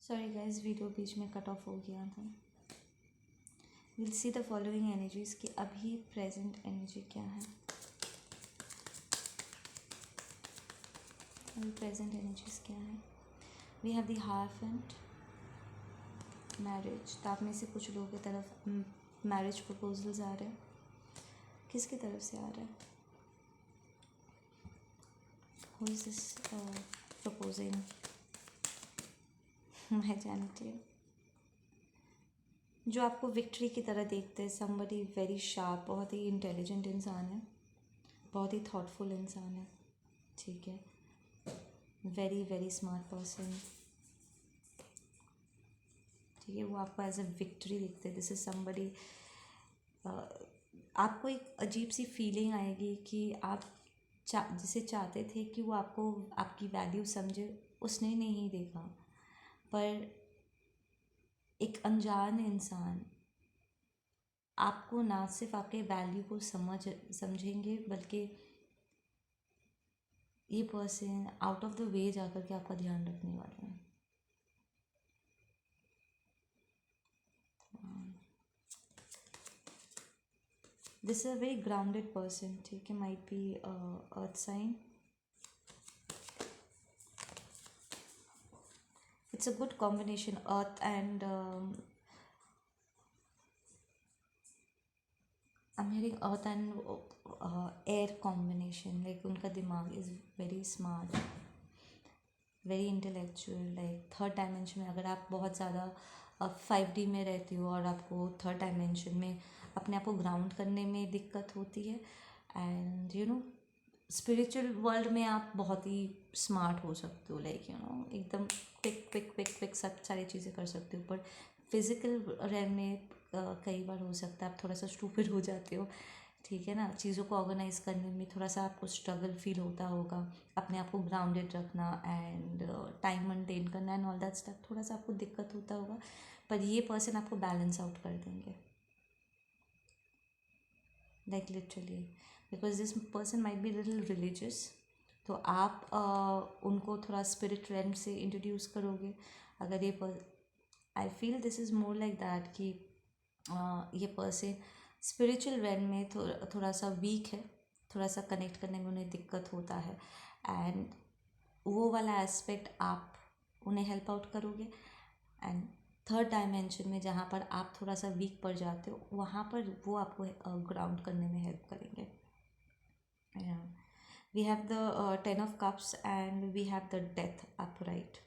Sorry guys, video बीच में cut off हो गया था। Will see the following energies कि अभी प्रेजेंट एनर्जी क्या है। अभी प्रेजेंट एनर्जीज क्या है। We have the hierophant, marriage. तो आप में से कुछ लोगों की तरफ मैरिज प्रपोजल्स आ रहे हैं। किसकी तरफ से आ रहा है? Who is this proposing? मैं जानती हूँ। जो आपको विक्ट्री की तरह देखते हैं, समबडी वेरी शार्प, बहुत ही इंटेलिजेंट इंसान है, बहुत ही थॉटफुल इंसान है, ठीक है, वेरी वेरी स्मार्ट पर्सन, ठीक है। वो आपको एज अ विक्ट्री देखते हैं। दिस इज समबडी, आपको एक अजीब सी फीलिंग आएगी कि आप जिसे चाहते थे कि वो आपको आपकी वैल्यू समझे, उसने नहीं देखा। पर एक अनजान इंसान आपको ना सिर्फ आपके वैल्यू को समझेंगे, बल्कि ये person out of the way जाकर के आपका ध्यान रखने वाला है। This is a very grounded person, ठीक है, might be earth sign. It's a good combination, earth and I'm hearing earth and air combination. Like उनका दिमाग is very smart, very intellectual. Like third dimension में अगर आप बहुत ज़्यादा 5D में रहती हो और आपको थर्ड डायमेंशन में अपने आप को ग्राउंड करने में दिक्कत होती है, and you know spiritual world में आप बहुत ही स्मार्ट हो सकते हो, लाइक यू नो एकदम क्विक क्विक क्विक क्विक सब सारी चीज़ें कर सकते हो। पर फिजिकल रैम में कई बार हो सकता है आप थोड़ा सा स्टूपिड हो जाते हो, ठीक है ना। चीज़ों को ऑर्गेनाइज करने में थोड़ा सा आपको स्ट्रगल फील होता होगा, अपने आप को ग्राउंडेड रखना एंड टाइम मेंटेन करना एंड ऑल दैट स्टफ, थोड़ा सा आपको दिक्कत होता होगा। पर ये पर्सन आपको बैलेंस आउट कर देंगे, like literally, because this person might be little religious. तो आप उनको थोड़ा स्पिरिट रैम से इंट्रोड्यूस करोगे। अगर ये I feel this is more like that कि ये पर्सन स्पिरिचुअल रैम में थोड़ा सा वीक है, थोड़ा सा कनेक्ट करने में उन्हें दिक्कत होता है, एंड वो वाला एस्पेक्ट आप उन्हें हेल्प आउट करोगे। एंड थर्ड डायमेंशन में जहाँ पर आप थोड़ा सा वीक पड़ जाते हो, वहाँ पर वो आपको ग्राउंड करने में हेल्प करेंगे। We have the 10 of Cups and we have the death upright,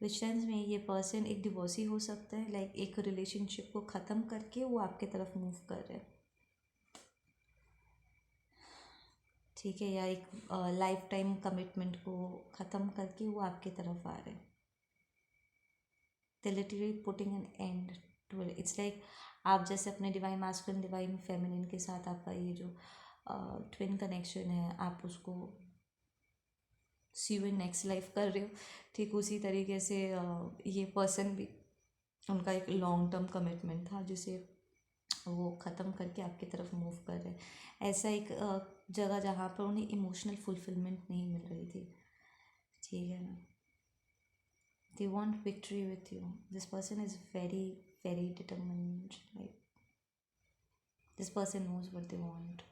which tense में ये पर्सन एक डिवोर्सी हो सकता है, लाइक एक रिलेशनशिप को ख़त्म करके वो आपके तरफ मूव कर रहे हैं, ठीक है, या एक लाइफ टाइम कमिटमेंट को ख़त्म करके वो आपके तरफ आ रहे हैं। They literally putting an end to it. It's like आप जैसे अपने डिवाइन मास्कुलिन डिवाइन फेमिनिन के साथ आपका ये जो ट्विन कनेक्शन है, आप उसको सी यू इन नेक्स्ट लाइफ कर रहे हो, ठीक उसी तरीके से ये पर्सन भी, उनका एक लॉन्ग टर्म कमिटमेंट था जिसे वो ख़त्म करके आपकी तरफ मूव कर रहे हैं। ऐसा एक जगह जहाँ पर उन्हें इमोशनल फुलफिलमेंट नहीं मिल रही थी, ठीक है ना। They want victory with you. This person is very very determined, like this person knows what they want.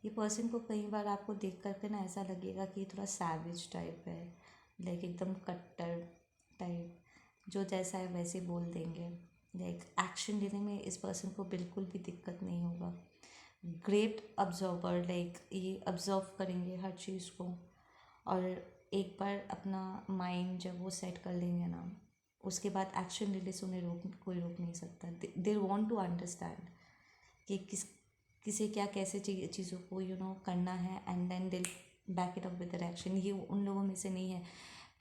ये पर्सन को कई बार आपको देख करके ना ऐसा लगेगा कि थोड़ा सैवेज टाइप है, लाइक एकदम कट्टर टाइप, जो जैसा है वैसे बोल देंगे। लाइक एक्शन लेने में इस पर्सन को बिल्कुल भी दिक्कत नहीं होगा। ग्रेट ऑब्जर्वर, लाइक ये ऑब्जर्व करेंगे हर चीज़ को, और एक बार अपना माइंड जब वो सेट कर लेंगे ना, उसके बाद एक्शन लेने से उन्हें कोई रोक नहीं सकता। दे वॉन्ट टू अंडरस्टैंड कि किसे क्या कैसे चीज़ों को करना है, एंड देन दिल back it up with their action. ये उन लोगों में से नहीं है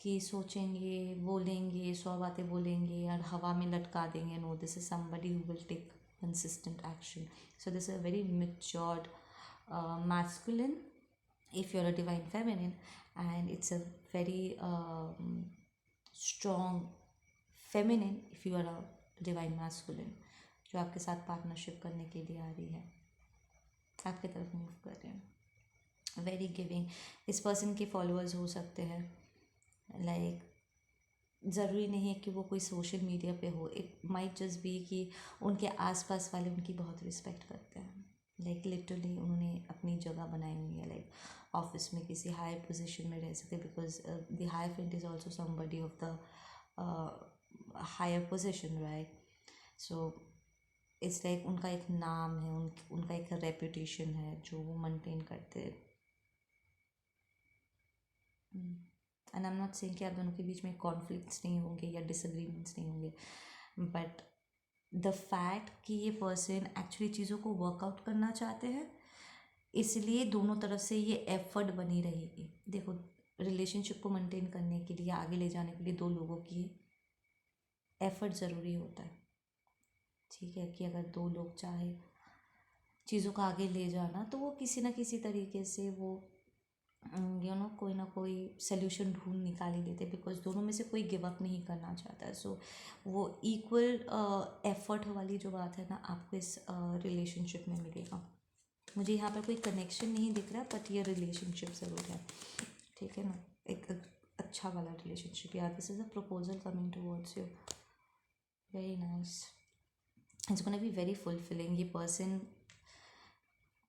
कि सोचेंगे, बोलेंगे, 100 बातें बोलेंगे और हवा में लटका देंगे। No, this is somebody who will take consistent action. So this is a very matured masculine if you're a divine feminine, and it's a very strong feminine if you are a divine masculine, जो आपके साथ partnership करने के लिए आ रही है, आपकी तरफ मूव कर रहे हैं। वेरी गिविंग, इस पर्सन के फॉलोअर्स हो सकते हैं, लाइक ज़रूरी नहीं है कि वो कोई सोशल मीडिया पे हो, इट माइट जस्ट बी कि उनके आसपास वाले उनकी बहुत रिस्पेक्ट करते हैं, लाइक लिटरली उन्होंने अपनी जगह बनाई हुई है, लाइक ऑफिस में किसी हायर पोजीशन में रह सकते, because the hierophant is also somebody of the higher position, right? So it's like उनका एक नाम है, उनका एक रेपुटेशन है जो वो मेंटेन करते हैं। And I am not saying कि आप दोनों के बीच में कॉन्फ्लिक्ट्स नहीं होंगे या डिसएग्रीमेंट्स नहीं होंगे, बट द फैक्ट कि ये पर्सन एक्चुअली चीज़ों को वर्कआउट करना चाहते हैं, इसलिए दोनों तरफ से ये एफर्ट बनी रहेगी। देखो, रिलेशनशिप को मेंटेन करने के लिए, आगे ले जाने के लिए दो लोगों की एफर्ट ज़रूरी होता है, ठीक है? कि अगर दो लोग चाहे चीज़ों को आगे ले जाना, तो वो किसी ना किसी तरीके से वो कोई ना कोई सोल्यूशन ढूंढ निकाल ही लेते, बिकॉज दोनों में से कोई गिव अप नहीं करना चाहता है। सो वो इक्वल एफर्ट वाली जो बात है ना, आपको इस रिलेशनशिप में मिलेगा। मुझे यहाँ पर कोई कनेक्शन नहीं दिख रहा, बट ये रिलेशनशिप ज़रूर है, ठीक है ना? एक अच्छा वाला रिलेशनशिप। यार, this is a proposal coming towards you, very nice, it's gonna be very fulfilling. ये पर्सन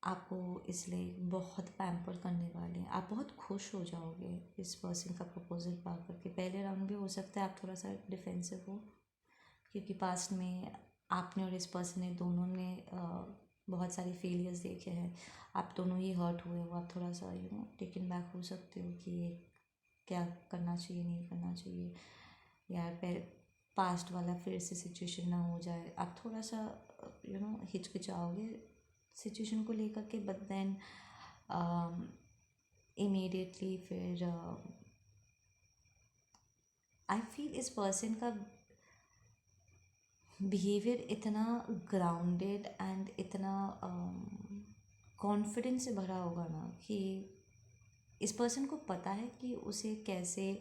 आपको इसलिए बहुत पैम्पर करने वाले हैं, आप बहुत खुश हो जाओगे इस पर्सन का प्रपोजल पा करके। पहले राउंड भी हो सकता है आप थोड़ा सा डिफेंसिव हो, क्योंकि पास्ट में आपने और इस पर्सन ने दोनों ने बहुत सारे फेलियर्स देखे हैं, आप दोनों ही हर्ट हुए हो, आप थोड़ा सा टेकन बैक हो सकते हो कि ये क्या करना चाहिए, नहीं करना चाहिए, यार पास्ट वाला फिर से सिचुएशन ना हो जाए, आप थोड़ा सा हिचकिचाओगे सिचुएशन को लेकर के, बट देन इमीडिएटली फिर आई फील इस पर्सन का बिहेवियर इतना ग्राउंडेड एंड इतना कॉन्फिडेंस से भरा होगा ना, कि इस पर्सन को पता है कि उसे कैसे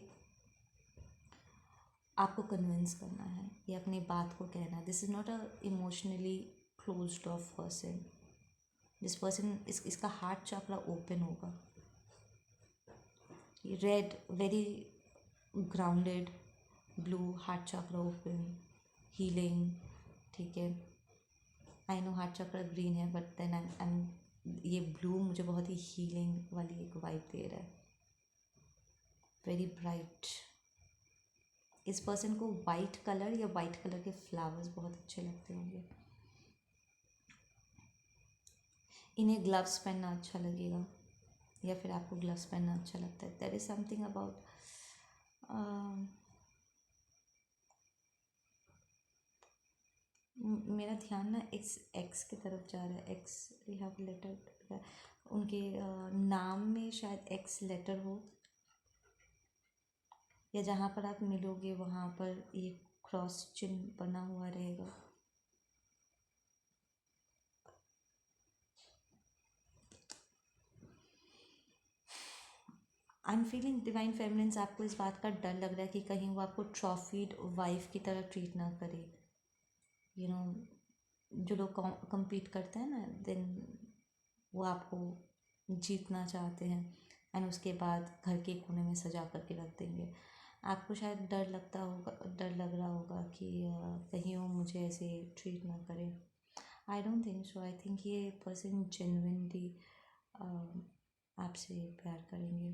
आपको कन्विंस करना है या अपनी बात को कहना है। This is not a emotionally closed off person. This person, इसका हार्ट चक्रा ओपन होगा, red, very grounded, blue, heart chakra open, healing, ठीक है? I know heart chakra green है, बट देन आई ये ब्लू मुझे बहुत ही हीलिंग वाली एक वाइब दे रहा है, वेरी ब्राइट। इस पर्सन को वाइट कलर या वाइट कलर के फ्लावर्स बहुत अच्छे लगते होंगे, इन्हें ग्लव्स पहनना अच्छा लगेगा, या फिर आपको ग्लव्स पहनना अच्छा लगता है। देयर इज़ समथिंग अबाउट मेरा ध्यान ना एक्स की तरफ जा रहा है। एक्स, वी हैव लेटर, उनके नाम में शायद एक्स लेटर हो, या जहाँ पर आप मिलोगे वहाँ पर ये क्रॉस चिन्ह बना हुआ रहेगा। I am feeling divine feminines, आपको इस बात का डर लग रहा है कि कहीं वो आपको ट्रॉफीड वाइफ की तरह ट्रीट ना करे। जो लोग कम्पीट करते हैं ना, देन वो आपको जीतना चाहते हैं, एंड उसके बाद घर के कोने में सजा करके रख देंगे। आपको शायद डर लग रहा होगा कि कहीं वो मुझे ऐसे ट्रीट ना करे। I don't think so. I think ये पर्सन जेन्युइनली आपसे प्यार करेंगे।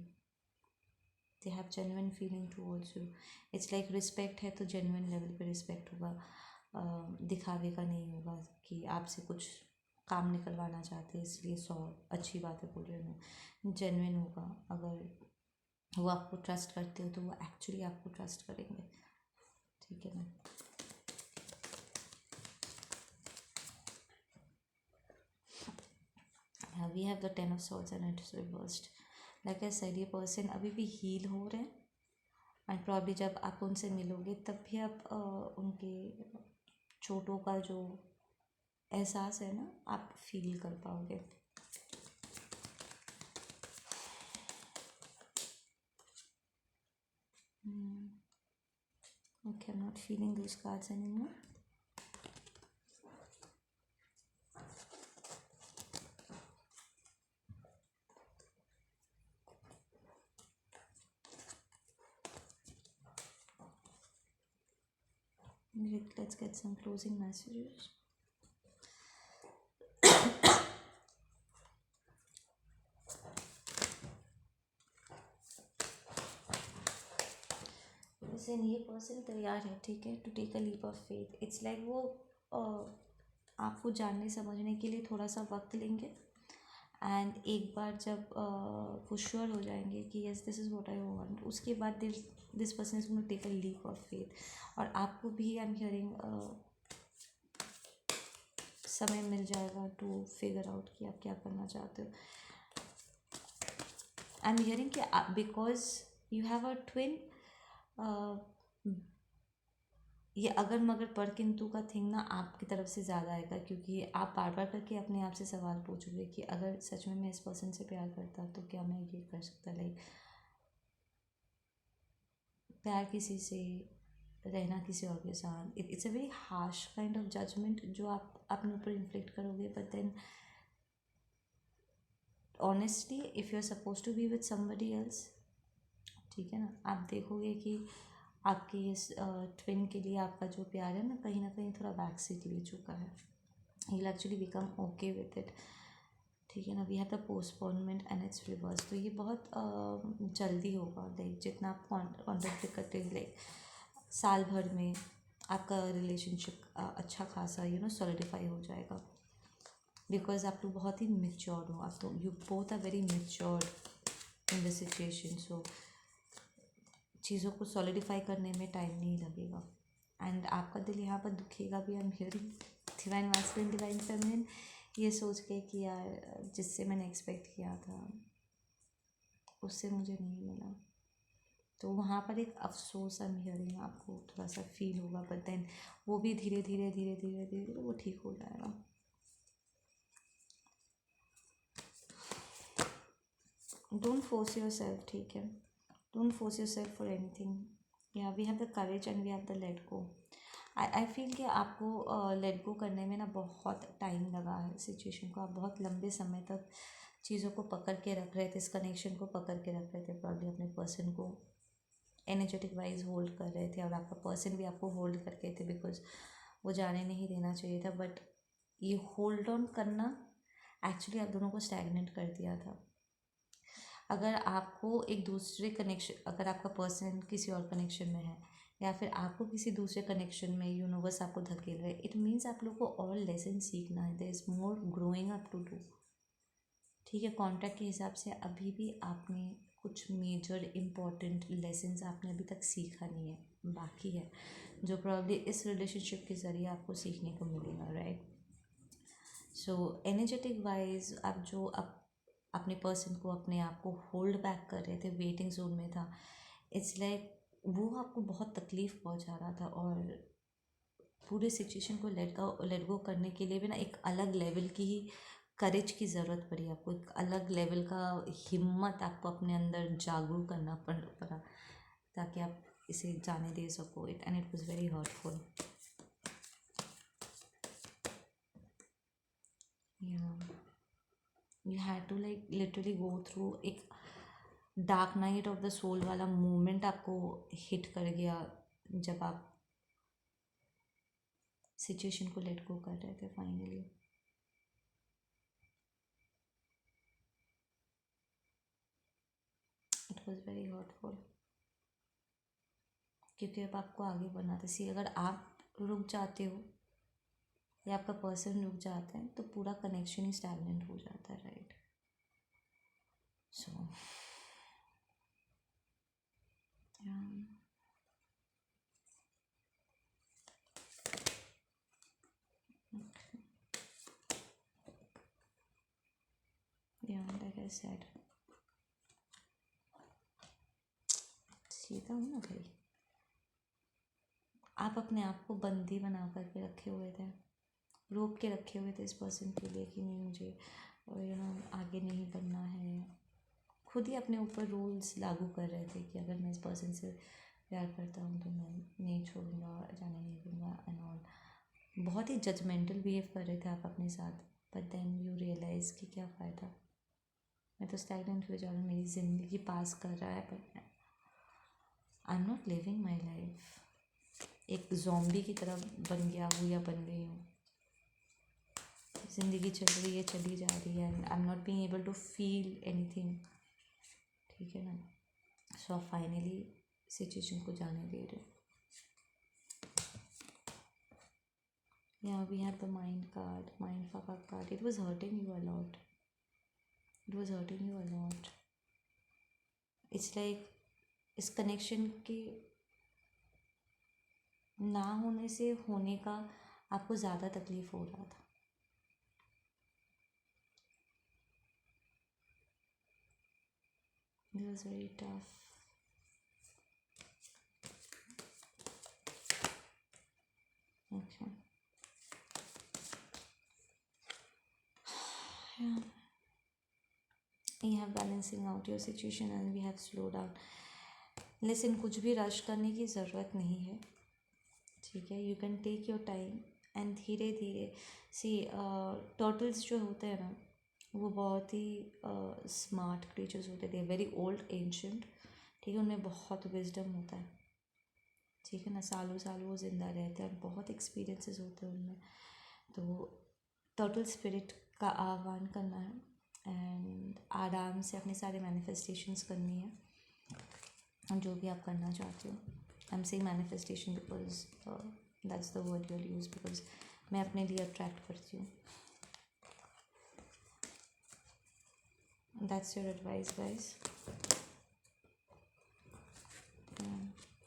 They have genuine feeling towards you. It's like respect है तो जेन्युइन लेवल पे रिस्पेक्ट होगा, दिखावे का नहीं होगा कि आपसे कुछ काम निकलवाना चाहते हैं इसलिए 100 अच्छी बातें बोल रहे हो। जेन्युइन होगा, अगर वो आपको ट्रस्ट करते हो तो वो एक्चुअली आपको ट्रस्ट करेंगे, ठीक है ना? We have the 10 of swords and it's reversed. Like I said, ये पर्सन अभी भी हील हो रहे हैं, एंड प्रॉब्ली जब आप उनसे मिलोगे तब भी आप उनके चोटों का जो एहसास है ना, आप फील कर पाओगे। Okay, I'm not feeling those cards anymore. Let's get some closing messages. Listen, ये पर्सन तैयार है, ठीक है, to take a leap of faith. It's like वो आपको जानने समझने के लिए थोड़ा सा वक्त लेंगे. एंड एक बार जब वो श्योर हो जाएंगे कि yes this is what I want, उसके बाद this person is going to take a leap of faith. और आपको भी आई एम हियरिंग समय मिल जाएगा टू फिगर आउट कि आप क्या करना चाहते हो. आई एम हियरिंग कि because you have a twin, ये अगर मगर पर किंतु का थिंग ना आपकी तरफ से ज़्यादा आएगा, क्योंकि आप बार बार करके अपने आप से सवाल पूछोगे कि अगर सच में मैं इस पर्सन से प्यार करता तो क्या मैं ये कर सकता. लाइक प्यार किसी से, रहना किसी और के साथ, it's a very harsh kind of judgement जो आप अपने ऊपर इन्फ्लिक्ट करोगे. But then honestly if you are suppose to be with somebody else, ठीक है ना, आप देखोगे कि आपके इस ट्विन के लिए आपका जो प्यार है ना कहीं थोड़ा बैक सीट ले चुका है. He will actually become okay with it, ठीक है ना. We have the postponement and it's reverse. तो ये बहुत जल्दी होगा. लाइक जितना आप कॉन्टेक्ट करते हैं, लाइक साल भर में आपका रिलेशनशिप अच्छा खासा सॉलिडिफाई हो जाएगा. बिकॉज आप लोग बहुत ही मेच्योर्ड हो, आप तो you both are very matured in the situation. So चीज़ों को सॉलिडिफाई करने में टाइम नहीं लगेगा. एंड आपका दिल यहाँ पर दुखेगा भी. I am hearing divine masculine divine feminine, ये सोच के कि यार जिससे मैंने एक्सपेक्ट किया था उससे मुझे नहीं मिला. तो वहाँ पर एक अफसोस आई एम हियरिंग आपको थोड़ा सा फील होगा. बट देन वो भी धीरे धीरे धीरे धीरे धीरे वो ठीक हो जाएगा. डोंट फोर्स योर सेल्फ, ठीक है. Don't force yourself for anything. या we have the courage and we have the let go. I feel कि आपको लेट गो करने में ना बहुत टाइम लगा है सिचुएशन को. आप बहुत लंबे समय तक चीज़ों को पकड़ के रख रहे थे, इस कनेक्शन को पकड़ के रख रहे थे. प्रॉब्लम अपने पर्सन को एनर्जेटिक वाइज होल्ड कर रहे थे और आपका पर्सन भी आपको होल्ड करके थे बिकॉज वो जाने नहीं देना चाहिए था. बट ये होल्ड ऑन करना एक्चुअली आप दोनों को स्टैग्नेंट कर दिया था. अगर आपको एक दूसरे कनेक्शन, अगर आपका पर्सन किसी और कनेक्शन में है या फिर आपको किसी दूसरे कनेक्शन में यूनिवर्स आपको धकेल रहे, इट मीन्स आप लोग को और लेसन सीखना है. There is more growing up to do, ठीक है. कॉन्ट्रैक्ट के हिसाब से अभी भी आपने कुछ मेजर इम्पॉर्टेंट लेसन्स आपने अभी तक सीखा नहीं है, बाकी है, जो प्रॉब्ली इस रिलेशनशिप के ज़रिए आपको सीखने को मिलेगा. राइट. सो एनर्जेटिक वाइज आप जो अपने पर्सन को, अपने आप को होल्ड बैक कर रहे थे, वेटिंग जोन में था. इट्स लाइक वो आपको बहुत तकलीफ़ पहुंचा रहा था. और पूरे सिचुएशन को लेट गो करने के लिए भी ना एक अलग लेवल की ही करेज की ज़रूरत पड़ी आपको. एक अलग लेवल का हिम्मत आपको अपने अंदर जागरूक करना पड़ा ताकि आप इसे जाने दे सको. It and it was very hurtful. You had to like literally go through एक dark night of the soul वाला मोमेंट आपको हिट कर गया जब आप सिचुएशन को लेट गो कर रहे थे finally. It was very hurtful क्योंकि अब आपको आगे बढ़ना था. सी अगर आप रुक जाते हो या आपका पर्सन रुक जाता है तो पूरा कनेक्शन ही स्टैग्नेंट हो जाता है. Right. So like I said, सीधा हूँ ना भाई. आप अपने आप को बंदी बना करके रखे हुए थे, रोक के रखे हुए थे इस पर्सन के लिए कि नहीं मुझे आगे नहीं बढ़ना है. खुद ही अपने ऊपर रूल्स लागू कर रहे थे कि अगर मैं इस पर्सन से प्यार करता हूँ तो मैं नहीं छोड़ूंगा, जाने नहीं दूंगा एंड ऑल. बहुत ही जजमेंटल बिहेव कर रहे थे आप अपने साथ. बट देन यू रियलाइज़ कि क्या फ़ायदा, मैं तो स्टैग्नेंट हो जा रहा हूँ, मेरी ज़िंदगी पास कर रहा है but I am not living my life. एक ज़ॉम्बी की तरह बन गया हूँ या बन गई हूँ। ज़िंदगी चल रही है, चली जा रही है, and I am not being able to feel anything. ठीक है ना। सो आप फाइनली सिचुएशन को जाने दे रहे हो। Yeah, we have the mind card, mind fuck up card. It was hurting you a lot. It was hurting you a lot. It's like इस connection के ना होने से होने का आपको ज़्यादा तकलीफ हो रहा था। It was very tough. Okay. Yeah. We have balancing out your situation and we have slow down. Listen, कुछ भी रश करने की ज़रूरत नहीं है। ठीक है, you can take your time and धीरे धीरे सी। टर्टल्स जो होते हैं ना, वो बहुत ही स्मार्ट क्रीचर्स होते थे, वेरी ओल्ड एंशंट। ठीक है, उनमें बहुत विजडम होता है। ठीक है ना, सालों सालों वो ज़िंदा रहते हैं और बहुत एक्सपीरियंसेस होते हैं उनमें। तो टर्टल स्पिरिट का आह्वान करना है एंड आराम से अपने सारे मैनिफेस्टेशंस करनी है जो भी आप करना चाहते हो। I am saying manifestation because that's the word you will use, because मैं अपने लिए अट्रैक्ट करती हूँ। That's your advice guys.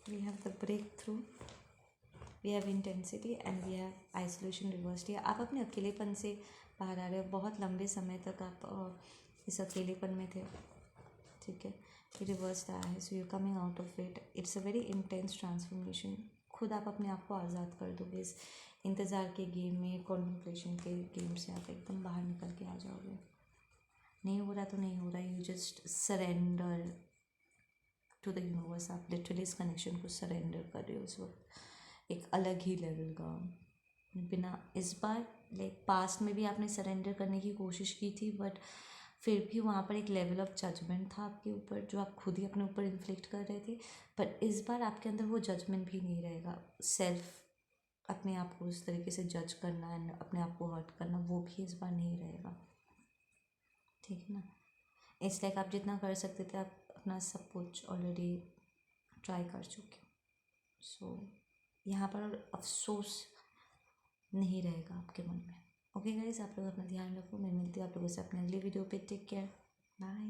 We have the breakthrough, we have intensity and we have isolation reversed. या आप अपने अकेलेपन से बाहर आ रहे हो। बहुत लंबे समय तक आप इस अकेलेपन में थे। ठीक है, ये रिवर्स आया है, so you coming out of it. It's a very intense transformation. खुद आप अपने आप को आज़ाद कर दोगे इस इंतज़ार के गेम में, कॉन्टेम्पलेशन के गेम से आप एकदम बाहर निकल के आ जाओगे। नहीं हो रहा तो नहीं हो रहा, you just surrender to the universe. आप लिटरली इस कनेक्शन को सरेंडर कर रहे हो उस वक्त, एक अलग ही लेवल का। बिना इस बार लाइक पास्ट में भी आपने सरेंडर करने की कोशिश की थी, बट फिर भी वहाँ पर एक लेवल ऑफ जजमेंट था आपके ऊपर जो आप खुद ही अपने ऊपर इन्फ्लिक्ट कर रहे थे। पर इस बार आपके अंदर वो जजमेंट भी नहीं रहेगा। सेल्फ अपने आप को उस तरीके से जज करना एंड अपने आप को हर्ट करना, वो भी इस बार नहीं रहेगा। ठीक है ना। इट्स लाइक आप जितना कर सकते थे आप अपना सब कुछ ऑलरेडी ट्राई कर चुके। सो यहाँ पर अफसोस नहीं रहेगा आपके मन में। ओके गाइज, आप लोग अपना ध्यान रखो। मैं मिलती हूँ आप लोगों से अपने अगली वीडियो पे। Take care, bye.